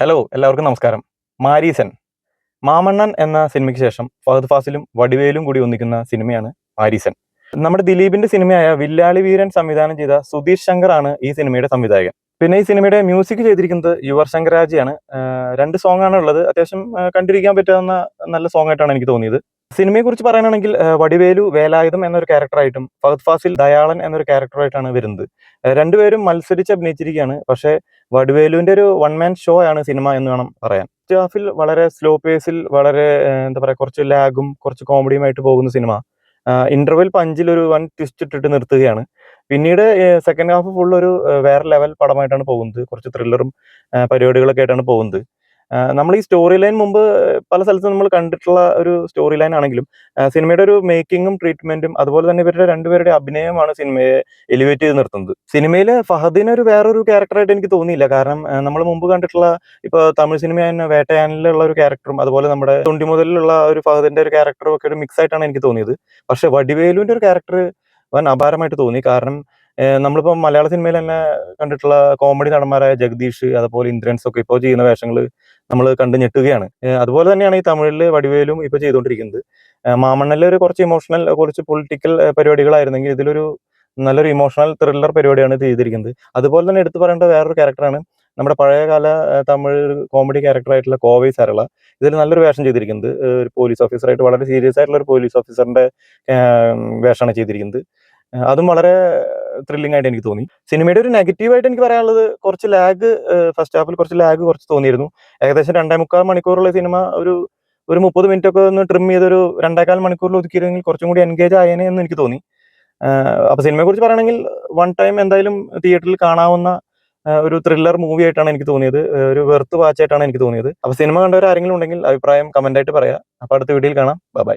Hello, എല്ലാവർക്കും നമസ്കാരം. മാരീസൻ മാമണ്ണൻ എന്ന സിനിമയ്ക്ക് ശേഷം ഫഹദ് ഫാസിലും വടിവേലും കൂടി ഒന്നിക്കുന്ന സിനിമയാണ് മാരീസൻ. നമ്മുടെ ദിലീപിന്റെ സിനിമയായ വില്ലാളി വീരൻ സംവിധാനം ചെയ്ത സുധീഷ് ശങ്കർ ആണ് ഈ സിനിമയുടെ സംവിധായകൻ. പിന്നെ ഈ സിനിമയുടെ മ്യൂസിക് ചെയ്തിരിക്കുന്നത് യുവർ ശങ്കർ രാജയാണ്. 2 സോങ് ആണ് ഉള്ളത്. അത്യാവശ്യം കണ്ടിരിക്കാൻ പറ്റാവുന്ന നല്ല സോങ് ആയിട്ടാണ് എനിക്ക് തോന്നിയത്. സിനിമയെ കുറിച്ച് പറയാനാണെങ്കിൽ വടിവേലു വേലായുധം എന്നൊരു ക്യാരക്ടറായിട്ടും ഫഹദ് ഫാസിൽ ദയാളൻ എന്നൊരു ക്യാരക്ടറായിട്ടാണ് വരുന്നത്. രണ്ടുപേരും മത്സരിച്ച് അഭിനയിച്ചിരിക്കുകയാണ്. പക്ഷേ വടിവേലുവിന്റെ ഒരു വൺ മാൻ ഷോ ആണ് സിനിമ എന്ന് വേണം പറയാൻ. ഫസ്റ്റ് ഹാഫിൽ വളരെ സ്ലോ പേസിൽ വളരെ എന്താ പറയുക, കുറച്ച് ലാഗും കുറച്ച് കോമഡിയുമായിട്ട് പോകുന്ന സിനിമ ഇന്റർവെൽ പഞ്ചിൽ ഒരു വൺ ട്വിസ്റ്റ് ഇട്ടിട്ട് നിർത്തുകയാണ്. പിന്നീട് സെക്കൻഡ് ഹാഫ് ഫുൾ ഒരു വേറെ ലെവൽ പടമായിട്ടാണ് പോകുന്നത്. കുറച്ച് ത്രില്ലറും പരിപാടികളൊക്കെ ആയിട്ടാണ് പോകുന്നത്. നമ്മൾ ഈ സ്റ്റോറി ലൈൻ മുമ്പ് പല സ്ഥലത്തും നമ്മൾ കണ്ടിട്ടുള്ള ഒരു സ്റ്റോറി ലൈൻ ആണെങ്കിലും സിനിമയുടെ ഒരു മേക്കിങ്ങും ട്രീറ്റ്മെന്റും അതുപോലെ തന്നെ ഇവരുടെ രണ്ടുപേരുടെ അഭിനയമാണ് സിനിമയെ എലിവേറ്റ് ചെയ്ത് നിർത്തുന്നത്. സിനിമയിൽ ഫഹദിന് ഒരു വേറൊരു ക്യാരക്ടറായിട്ട് എനിക്ക് തോന്നിയില്ല. കാരണം നമ്മൾ മുമ്പ് കണ്ടിട്ടുള്ള ഇപ്പോൾ തമിഴ് സിനിമ തന്നെ വേട്ടയാനിലുള്ള ഒരു ക്യാരക്ടറും അതുപോലെ നമ്മുടെ തൊണ്ടി മുതലുള്ള ഒരു ഫഹദിന്റെ ഒരു ക്യാരക്ടറും ഒക്കെ ഒരു മിക്സ് ആയിട്ടാണ് എനിക്ക് തോന്നിയത്. പക്ഷെ വടിവേലുവിന്റെ ഒരു ക്യാരക്ടർ വൻ അപാരമായിട്ട് തോന്നി. കാരണം നമ്മളിപ്പോൾ മലയാള സിനിമയിൽ തന്നെ കണ്ടിട്ടുള്ള കോമഡി നടന്മാരായ ജഗദീഷ് അതുപോലെ ഇന്ദ്രൻസ് ഒക്കെ ഇപ്പോൾ ചെയ്യുന്ന വേഷങ്ങൾ നമ്മൾ കണ്ട് ഞെട്ടുകയാണ്. അതുപോലെ തന്നെയാണ് ഈ തമിഴിൽ വടിവേലും ഇപ്പോൾ ചെയ്തുകൊണ്ടിരിക്കുന്നത്. മാമണ്ണനിൽ ഒരു കുറച്ച് ഇമോഷണൽ കുറച്ച് പൊളിറ്റിക്കൽ പരിപാടികളായിരുന്നെങ്കിൽ ഇതിലൊരു നല്ലൊരു ഇമോഷണൽ ത്രില്ലർ പരിപാടിയാണ് ചെയ്തിരിക്കുന്നത്. അതുപോലെ തന്നെ എടുത്തു പറയേണ്ട വേറൊരു ക്യാരക്ടറാണ് നമ്മുടെ പഴയകാല തമിഴ് കോമഡി ക്യാരക്ടറായിട്ടുള്ള കോവൈ സരള. ഇതിൽ നല്ലൊരു വേഷം ചെയ്തിരിക്കുന്നത്. ഒരു പോലീസ് ഓഫീസറായിട്ട് വളരെ സീരിയസ് ആയിട്ടുള്ള ഒരു പോലീസ് ഓഫീസറിന്റെ വേഷമാണ് ചെയ്തിരിക്കുന്നത്. അതും വളരെ ത്രില്ലിംഗ് ആയിട്ട് എനിക്ക് തോന്നി. സിനിമയുടെ ഒരു നെഗറ്റീവായിട്ട് എനിക്ക് പറയാനുള്ളത് കുറച്ച് ലാഗ്, ഫസ്റ്റ് ഹാഫിൽ കുറച്ച് ലാഗ് കുറച്ച് തോന്നിയിരുന്നു. ഏകദേശം 2.25 മണിക്കൂറുള്ള സിനിമ ഒരു 30 മിനിറ്റ് ഒക്കെ ഒന്ന് ട്രിം ചെയ്തൊരു 2.25 മണിക്കൂറിൽ ഒതുക്കിയിരുന്നെങ്കിൽ കുറച്ചും കൂടി എൻഗേജ് ആയേനെ എന്ന് എനിക്ക് തോന്നി. അപ്പൊ സിനിമയെ കുറിച്ച് പറയുകയാണെങ്കിൽ വൺ ടൈം എന്തായാലും തിയേറ്ററിൽ കാണാവുന്ന ഒരു ത്രില്ലർ മൂവി ആയിട്ടാണ് എനിക്ക് തോന്നിയത്. ഒരു വെർത്ത് വാച്ച് ആയിട്ടാണ് എനിക്ക് തോന്നിയത്. അപ്പൊ സിനിമ കണ്ടവർ ആരെങ്കിലും ഉണ്ടെങ്കിൽ അഭിപ്രായം കമന്റ് ആയിട്ട് പറയാം. അപ്പൊ അടുത്ത വീഡിയോയിൽ കാണാം. ബൈ.